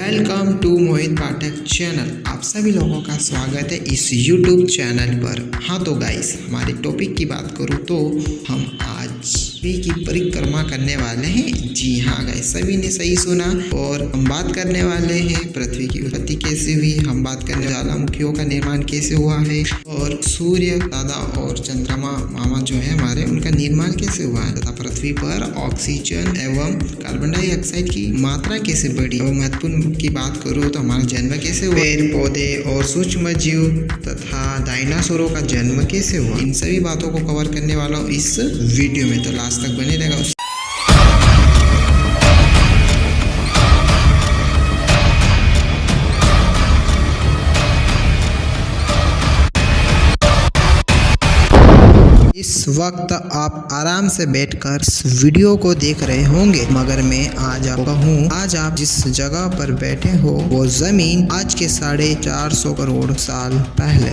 Welcome to Mohit Pathak channel. आप सभी लोगों का स्वागत है इस यूट्यूब चैनल पर। हाँ तो गाइस, हमारे टॉपिक की बात करूँ तो हम आज पृथ्वी की परिक्रमा करने वाले हैं। जी हाँ गाइस, सभी ने सही सुना। और हम बात करने वाले हैं पृथ्वी की उत्पत्ति कैसे हुई, हम बात करने ज्वालामुखियों का निर्माण कैसे हुआ है, और सूर्य, दादा और चंद्रमा मामा जो है हमारे, उनका निर्माण कैसे हुआ है, तथा पृथ्वी पर ऑक्सीजन एवं कार्बन डाइऑक्साइड की मात्रा कैसे बढ़ी। और महत्वपूर्ण की बात करूँ तो हमारा जन्म कैसे हुआ, पेड़ पौधे और सूक्ष्म जीव तथा डायनासोरों का जन्म कैसे हुआ, इन सभी बातों को कवर करने वाला हूँ इस वीडियो में। तो लास्ट तक बने रहेगा। इस वक्त आप आराम से बैठकर इस वीडियो को देख रहे होंगे, मगर मैं आज आपको कहूँ, आज आप जिस जगह पर बैठे हो वो जमीन आज के 450 करोड़ साल पहले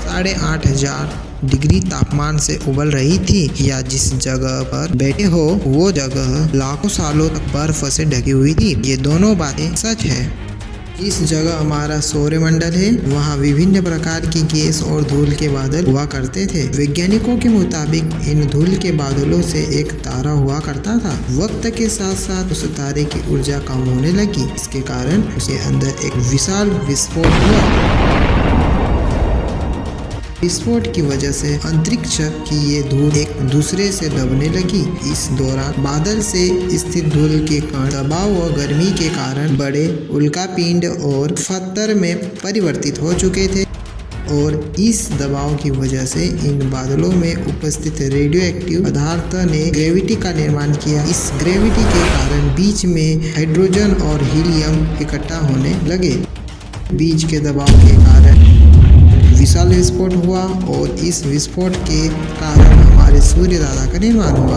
8,500 डिग्री तापमान से उबल रही थी, या जिस जगह पर बैठे हो वो जगह लाखों सालों तक बर्फ से ढकी हुई थी। ये दोनों बातें सच है। इस जगह हमारा सौरमंडल है, वहाँ विभिन्न प्रकार की गैस और धूल के बादल हुआ करते थे। वैज्ञानिकों के मुताबिक इन धूल के बादलों से एक तारा हुआ करता था। वक्त के साथ साथ उस तारे की ऊर्जा कम होने लगी। इसके कारण उसके अंदर एक विशाल विस्फोट हुआ। विस्फोट की वजह से अंतरिक्ष की ये धूल एक दूसरे से दबने लगी। इस दौरान बादल से स्थित धूल के कण दबाव व गर्मी के कारण बड़े उल्कापिंड और पत्थर में परिवर्तित हो चुके थे, और इस दबाव की वजह से इन बादलों में उपस्थित रेडियो एक्टिव पदार्थ ने ग्रेविटी का निर्माण किया। इस ग्रेविटी के कारण बीच में हाइड्रोजन और हीलियम इकट्ठा होने लगे। बीच के दबाव के कारण विशाल विस्फोट हुआ, और इस विस्फोट के कारण हमारे सूर्य दादा का निर्माण हुआ।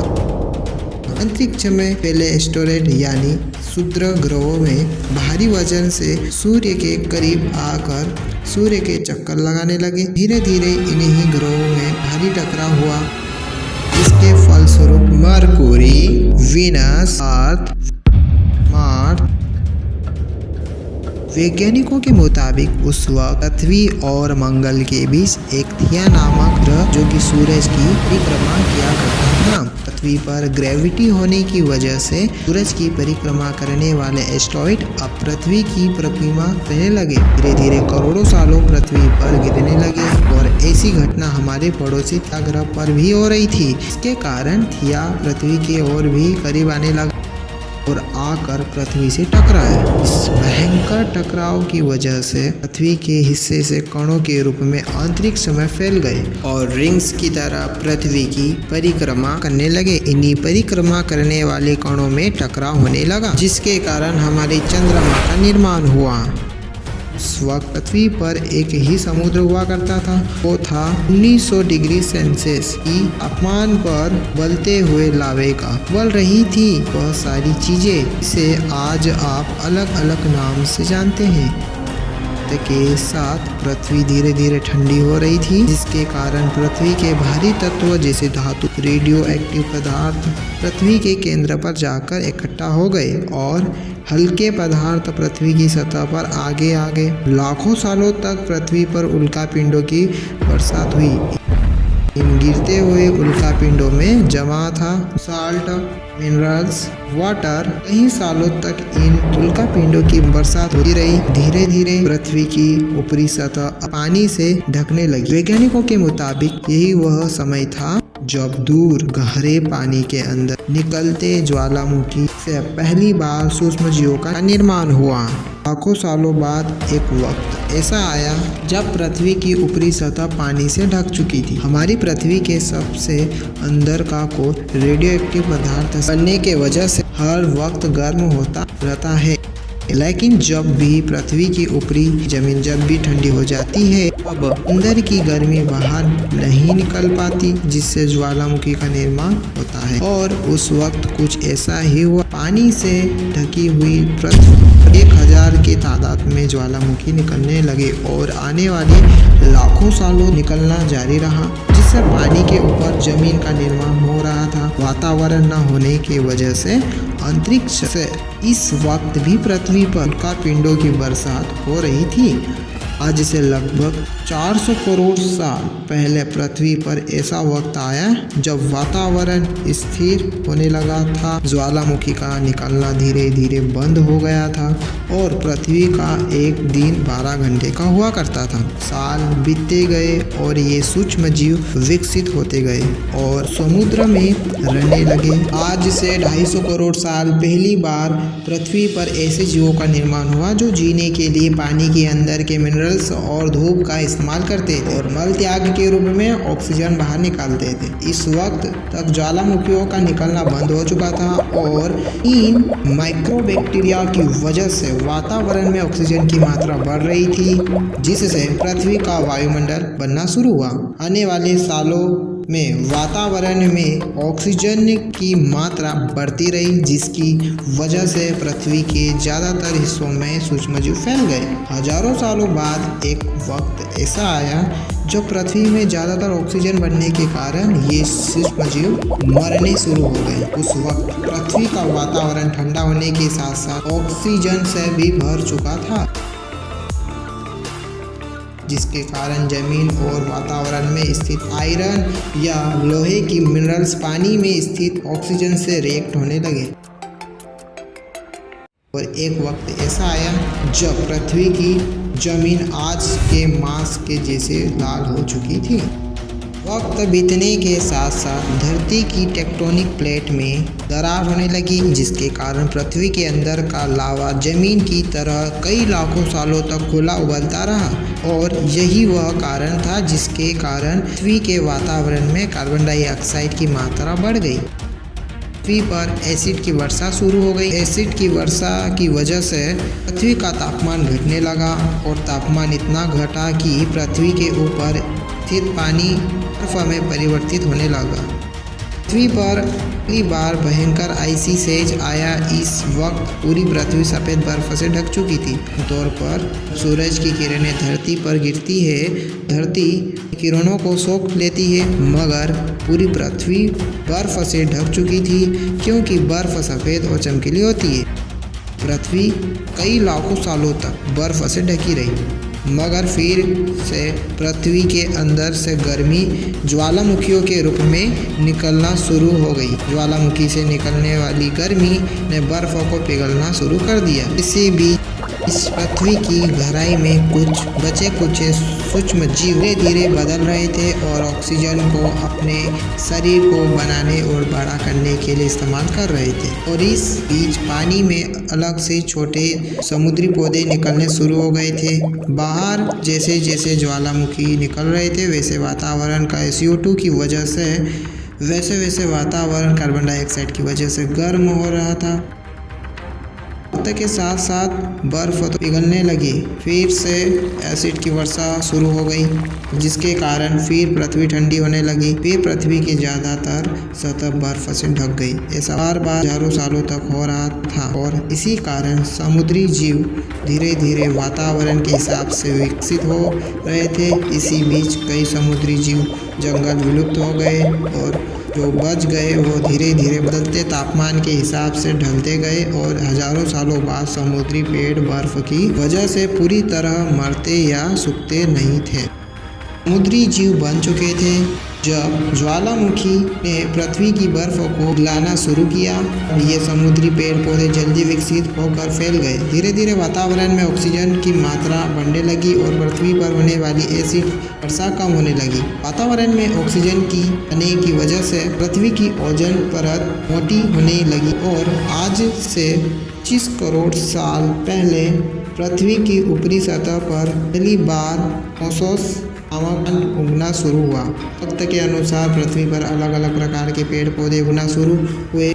अंतरिक्ष में पहले एस्टेरॉयड यानी क्षुद्र ग्रहों में भारी वजन से सूर्य के करीब आकर सूर्य के चक्कर लगाने लगे। धीरे धीरे इन्हीं ग्रहों में भारी टकराव हुआ। इसके फलस्वरूप मरकुरी, वीनस, अर्थ, मार्स। वैज्ञानिकों के मुताबिक उस वक्त पृथ्वी और मंगल के बीच एक थिया नामक ग्रह जो कि सूरज की परिक्रमा किया करता था। पृथ्वी पर ग्रेविटी होने की वजह से सूरज की परिक्रमा करने वाले एस्टेरॉयड अब पृथ्वी की परिक्रमा करने लगे। धीरे धीरे करोड़ों सालों पृथ्वी पर गिरने लगे, और ऐसी घटना हमारे पड़ोसी थिया ग्रह पर भी हो रही थी। इसके कारण थिया पृथ्वी के ओर भी करीब आने लगा और आकर पृथ्वी से टकराया। इस भयंकर टकराव की वजह से पृथ्वी के हिस्से से कणों के रूप में अंतरिक्ष में फैल गए और रिंग्स की तरह पृथ्वी की परिक्रमा करने लगे। इन्हीं परिक्रमा करने वाले कणों में टकराव होने लगा, जिसके कारण हमारे चंद्रमा का निर्माण हुआ। उस वक्त पृथ्वी पर एक ही समुद्र हुआ करता था, वो था 1900 डिग्री सेल्सियस की तापमान पर उबलते हुए लावे का उबल रही थी वह सारी चीजें, इसे आज आप अलग अलग नाम से जानते हैं। के साथ पृथ्वी धीरे धीरे ठंडी हो रही थी, जिसके कारण पृथ्वी के भारी तत्व जैसे धातु, रेडियो एक्टिव पदार्थ पृथ्वी के केंद्र पर जाकर इकट्ठा हो गए, और हल्के पदार्थ पृथ्वी की सतह पर आगे आगे लाखों सालों तक पृथ्वी पर उल्कापिंडों की बरसात हुई। इन गिरते हुए उल्कापिंडों में जमा था साल्ट, मिनरल्स, वाटर। कई सालों तक इन उल्कापिंडों की बरसात होती रही। धीरे धीरे पृथ्वी की ऊपरी सतह पानी से ढकने लगी। वैज्ञानिकों के मुताबिक यही वह समय था जब दूर गहरे पानी के अंदर निकलते ज्वालामुखी से पहली बार सूक्ष्म जीवों का निर्माण हुआ। लाखों सालों बाद एक वक्त ऐसा आया जब पृथ्वी की ऊपरी सतह पानी से ढक चुकी थी। हमारी पृथ्वी के सबसे अंदर का कोर रेडियो एक्टिव पदार्थ बनने के वजह से हर वक्त गर्म होता रहता है, लेकिन जब भी पृथ्वी की ऊपरी जमीन जब भी ठंडी हो जाती है, अब अंदर की गर्मी बाहर नहीं निकल पाती, जिससे ज्वालामुखी का निर्माण होता है। और उस वक्त कुछ ऐसा ही हुआ। पानी से ढकी हुई पृथ्वी 1000 की तादाद में ज्वालामुखी निकलने लगे, और आने वाले लाखों सालों निकलना जारी रहा, जिससे पानी के ऊपर जमीन का निर्माण हो रहा था। वातावरण न होने की वजह से अंतरिक्ष से इस वक्त भी पृथ्वी पर उल्कापिंडों की बरसात हो रही थी। आज से लगभग 400 करोड़ साल पहले पृथ्वी पर ऐसा वक्त आया जब वातावरण स्थिर होने लगा था, ज्वालामुखी का निकलना धीरे धीरे बंद हो गया था और पृथ्वी का एक दिन 12 घंटे का हुआ करता था। साल बीतते गए और ये सूक्ष्म जीव विकसित होते गए और समुद्र में रहने लगे। आज से 250 करोड़ साल पहली बार पृथ्वी पर ऐसे जीवों का निर्माण हुआ जो जीने के लिए पानी के अंदर के मिनरल्स और धूप का इस्तेमाल करते थे और मल त्याग के रूप में ऑक्सीजन बाहर निकालते थे। इस वक्त तक ज्वालामुखियों का निकलना बंद हो चुका था और इन माइक्रोबैक्टीरिया की वजह से वातावरण में ऑक्सीजन की मात्रा बढ़ रही थी, जिससे पृथ्वी का वायुमंडल बनना शुरू हुआ। आने वाले सालों में वातावरण में ऑक्सीजन की मात्रा बढ़ती रही, जिसकी वजह से पृथ्वी के ज़्यादातर हिस्सों में सूक्ष्मजीव फैल गए। हजारों सालों बाद एक वक्त ऐसा आया जब पृथ्वी में ज़्यादातर ऑक्सीजन बढ़ने के कारण ये सूक्ष्मजीव मरने शुरू हो गए। उस वक्त पृथ्वी का वातावरण ठंडा होने के साथ साथ ऑक्सीजन से भी भर चुका था, जिसके कारण जमीन और वातावरण में स्थित आयरन या लोहे की मिनरल्स पानी में स्थित ऑक्सीजन से रिएक्ट होने लगे। और एक वक्त ऐसा आया जब पृथ्वी की जमीन आज के मांस के जैसे लाल हो चुकी थी। वक्त बीतने के साथ साथ धरती की टेक्टोनिक प्लेट में दरार होने लगी, जिसके कारण पृथ्वी के अंदर का लावा जमीन की तरह कई लाखों सालों तक खुला उबलता रहा और यही वह कारण था जिसके कारण पृथ्वी के वातावरण में कार्बन डाइऑक्साइड की मात्रा बढ़ गई। पृथ्वी पर एसिड की वर्षा शुरू हो गई। एसिड की वर्षा की वजह से पृथ्वी का तापमान घटने लगा और तापमान इतना घटा कि पृथ्वी के ऊपर स्थित पानी बर्फ में परिवर्तित होने लगा। पृथ्वी पर पहली बार भयंकर आइसी सेज आया। इस वक्त पूरी पृथ्वी सफ़ेद बर्फ से ढक चुकी थी। तौर पर सूरज की किरणें धरती पर गिरती है, धरती किरणों को सोख लेती है, मगर पूरी पृथ्वी बर्फ से ढक चुकी थी क्योंकि बर्फ सफ़ेद और चमकीली होती है। पृथ्वी कई लाखों सालों तक बर्फ से ढकी रही, मगर फिर से पृथ्वी के अंदर से गर्मी ज्वालामुखियों के रूप में निकलना शुरू हो गई। ज्वालामुखी से निकलने वाली गर्मी ने बर्फ़ों को पिघलना शुरू कर दिया। इसी बीच इस पृथ्वी की गहराई में कुछ बचे कुछ सूक्ष्म जीव धीरे धीरे बदल रहे थे और ऑक्सीजन को अपने शरीर को बनाने और बड़ा करने के लिए इस्तेमाल कर रहे थे। और इस बीच पानी में अलग से छोटे समुद्री पौधे निकलने शुरू हो गए थे। बाहर जैसे जैसे ज्वालामुखी निकल रहे थे वैसे वातावरण का CO2 की वजह से वैसे वातावरण कार्बन डाइऑक्साइड की वजह से गर्म हो रहा था। वक्त के साथ साथ बर्फ तो पिघलने लगी, फिर से एसिड की वर्षा शुरू हो गई, जिसके कारण फिर पृथ्वी ठंडी होने लगी। फिर पृथ्वी की ज़्यादातर सतह बर्फ से ढक गई। ऐसा बार बार हजारों सालों तक हो रहा था और इसी कारण समुद्री जीव धीरे धीरे वातावरण के हिसाब से विकसित हो रहे थे। इसी बीच कई समुद्री जीव जंगल विलुप्त हो गए और जो बच गए वो धीरे धीरे बदलते तापमान के हिसाब से ढलते गए और हजारों सालों बाद समुद्री पेड़ बर्फ की वजह से पूरी तरह मरते या सूखते नहीं थे। समुद्री जीव बन चुके थे। जब ज्वालामुखी ने पृथ्वी की बर्फ को पिघलाना शुरू किया, ये समुद्री पेड़ पौधे जल्दी विकसित होकर फैल गए। धीरे धीरे वातावरण में ऑक्सीजन की मात्रा बढ़ने लगी और पृथ्वी पर होने वाली एसिड वर्षा कम होने लगी। वातावरण में ऑक्सीजन की आने की वजह से पृथ्वी की ओजोन परत मोटी होने लगी और आज से 25 करोड़ साल पहले पृथ्वी की ऊपरी सतह पर पहली बार ओसोस नामक उगना शुरू हुआ। वक्त के अनुसार पृथ्वी पर अलग अलग प्रकार के पेड़ पौधे उगना शुरू हुए।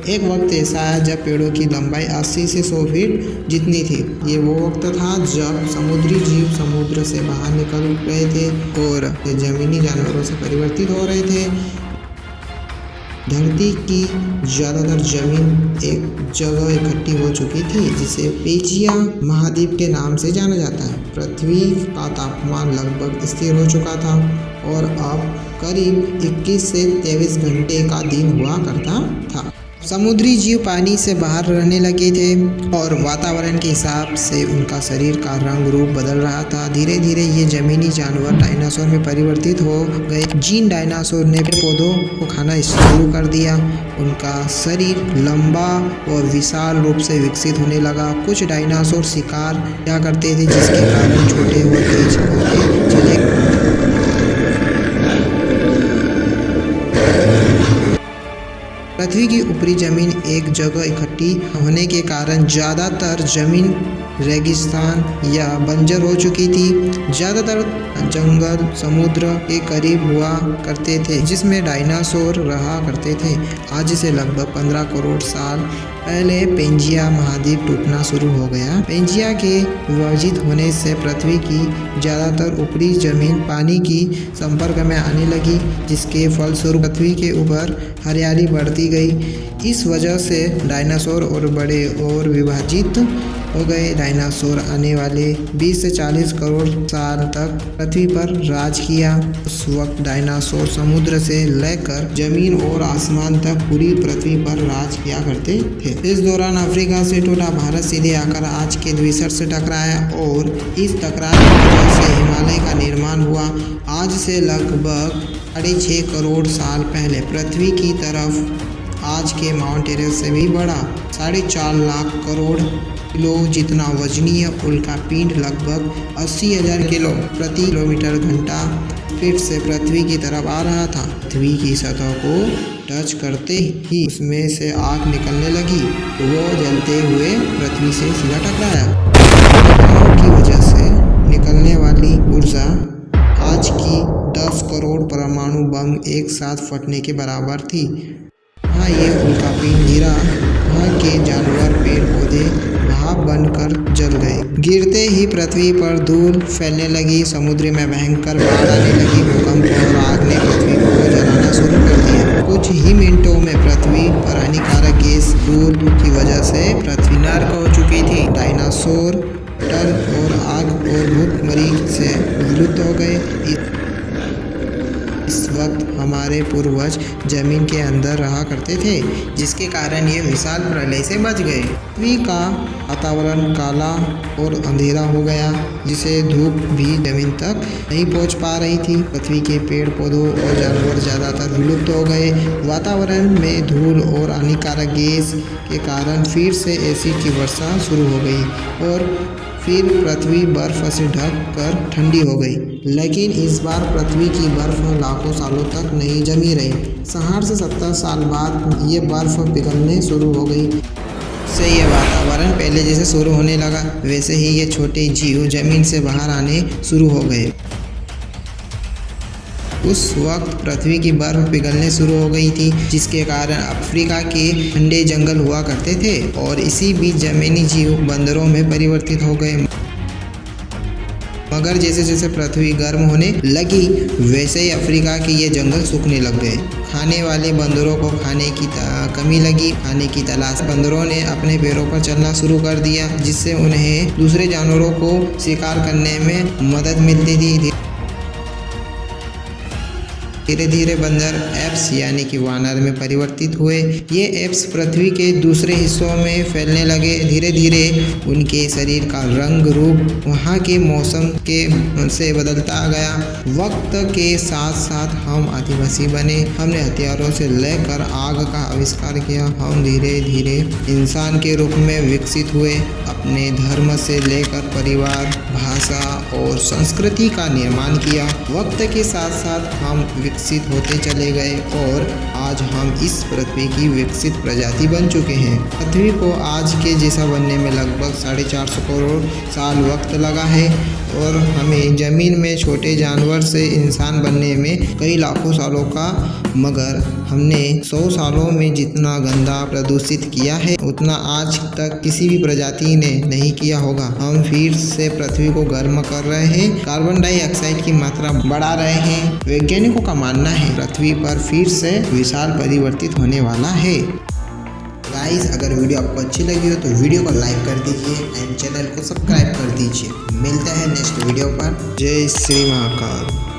एक वक्त ऐसा आया जब पेड़ों की लंबाई 80 से 100 फीट जितनी थी। ये वो वक्त था जब समुद्री जीव समुद्र से बाहर निकल रहे थे और जमीनी जानवरों से परिवर्तित हो रहे थे। धरती की ज़्यादातर जमीन एक जगह इकट्ठी हो चुकी थी जिसे पेंजिया महाद्वीप के नाम से जाना जाता है। पृथ्वी का तापमान लगभग स्थिर हो चुका था और अब करीब 21 से 23 घंटे का दिन हुआ करता था। समुद्री जीव पानी से बाहर रहने लगे थे और वातावरण के हिसाब से उनका शरीर का रंग रूप बदल रहा था। धीरे धीरे ये जमीनी जानवर डायनासोर में परिवर्तित हो गए। जिन डायनासोर ने पेड़ पौधों को खाना शुरू कर दिया, उनका शरीर लंबा और विशाल रूप से विकसित होने लगा। कुछ डायनासोर शिकार किया करते थे, जिसके कारण छोटे और तेज होते चले। पृथ्वी की ऊपरी जमीन एक जगह इकट्ठी होने के कारण ज़्यादातर जमीन रेगिस्तान या बंजर हो चुकी थी। ज़्यादातर जंगल समुद्र के करीब हुआ करते थे, जिसमें डायनासोर रहा करते थे। आज से लगभग 15 करोड़ साल पहले पेंजिया महाद्वीप टूटना शुरू हो गया। पेंजिया के विभाजित होने से पृथ्वी की ज़्यादातर ऊपरी जमीन पानी की संपर्क में आने लगी, जिसके फलस्वरूप पृथ्वी के ऊपर हरियाली बढ़ती गई। इस वजह से डायनासोर और बड़े और विभाजित हो गए। डायनासोर आने वाले 20 से 40 करोड़ साल तक पृथ्वी पर राज किया। उस वक्त डायनासोर समुद्र से लेकर जमीन और आसमान तक पूरी पृथ्वी पर राज किया करते थे। इस दौरान अफ्रीका से टूटा भारत सीधे आकर आज के द्विसर से टकराया और इस टकराव की वजह से हिमालय का निर्माण हुआ। आज से लगभग 6.5 करोड़ साल पहले पृथ्वी की तरफ आज के माउंट एवरेस्ट से भी बड़ा 4.5 लाख करोड़ किलो जितना वजनीय उल्का पिंड लगभग 80,000 किलो प्रति किलोमीटर घंटा फीट से पृथ्वी की तरफ आ रहा था। पृथ्वी की सतह को टच करते ही उसमें से आग निकलने लगी। वो जलते हुए पृथ्वी से सीधा टकराया। टकराव की वजह से निकलने वाली ऊर्जा आज की 10 करोड़ परमाणु बम एक साथ फटने के बराबर थी। वहाँ ये उल्का पिंड गिरा, वहाँ के जानवर पेड़ पौधे भाप बनकर जल गए। गिरते ही पृथ्वी पर धूल फैलने लगी, समुद्र में भयंकर बाढ़ आने लगी। भूकंप और आग ने पृथ्वी को जलाना शुरू कर दिया। कुछ ही मिनटों में पृथ्वी पर हानिकारक गैस धूल की वजह से पृथ्वी नर्क हो चुकी थी। डायनासोर डर और आग और भूखमरी से विलुप्त हो गए। इस वक्त हमारे पूर्वज जमीन के अंदर रहा करते थे, जिसके कारण ये विशाल प्रलय से बच गए। पृथ्वी का वातावरण काला और अंधेरा हो गया, जिसे धूप भी जमीन तक नहीं पहुंच पा रही थी। पृथ्वी के पेड़ पौधों और जानवर ज़्यादातर विलुप्त हो गए। वातावरण में धूल और हानिकारक गैस के कारण फिर से एसिड की वर्षा शुरू हो गई और फिर पृथ्वी बर्फ से ढक कर ठंडी हो गई। लेकिन इस बार पृथ्वी की बर्फ लाखों सालों तक नहीं जमी रही। 60 से 70 साल बाद ये बर्फ पिघलने शुरू हो गई। से ये वातावरण पहले जैसे शुरू होने लगा, वैसे ही ये छोटे जीव जमीन से बाहर आने शुरू हो गए। उस वक्त पृथ्वी की बर्फ पिघलने शुरू हो गई थी, जिसके कारण अफ्रीका के ठंडे जंगल हुआ करते थे और इसी बीच जमीनी जीव बंदरों में परिवर्तित हो गए। मगर जैसे जैसे पृथ्वी गर्म होने लगी, वैसे ही अफ्रीका के ये जंगल सूखने लग गए। खाने वाले बंदरों को खाने की कमी लगी। खाने की तलाश बंदरों ने अपने पैरों पर चलना शुरू कर दिया, जिससे उन्हें दूसरे जानवरों को शिकार करने में मदद मिलती थी। धीरे धीरे बंदर एप्स यानी कि वानर में परिवर्तित हुए। ये एप्स पृथ्वी के दूसरे हिस्सों में फैलने लगे। धीरे धीरे उनके शरीर का रंग रूप वहाँ के मौसम के से बदलता गया। वक्त के साथ साथ हम आदिवासी बने। हमने हथियारों से लेकर आग का आविष्कार किया। हम धीरे धीरे इंसान के रूप में विकसित हुए। अपने धर्म से लेकर परिवार, भाषा और संस्कृति का निर्माण किया। वक्त के साथ साथ हम विकसित होते चले गए और आज हम इस पृथ्वी की विकसित प्रजाति बन चुके हैं। पृथ्वी को आज के जैसा बनने में लगभग 450 करोड़ साल वक्त लगा है और हमें जमीन में छोटे जानवर से इंसान बनने में कई लाखों सालों का, मगर हमने 100 सालों में जितना गंदा प्रदूषित किया है उतना आज तक किसी भी प्रजाति ने नहीं किया होगा। हम फिर से पृथ्वी को गर्म कर रहे हैं, कार्बन डाइऑक्साइड की मात्रा बढ़ा रहे हैं। वैज्ञानिकों का मानना है पृथ्वी पर फिर से विशाल परिवर्तित होने वाला है। गाइस, अगर वीडियो आपको अच्छी लगी हो तो वीडियो को लाइक कर दीजिए एंड चैनल को सब्सक्राइब कर दीजिए। मिलते हैं नेक्स्ट वीडियो पर। जय श्री महाकाल।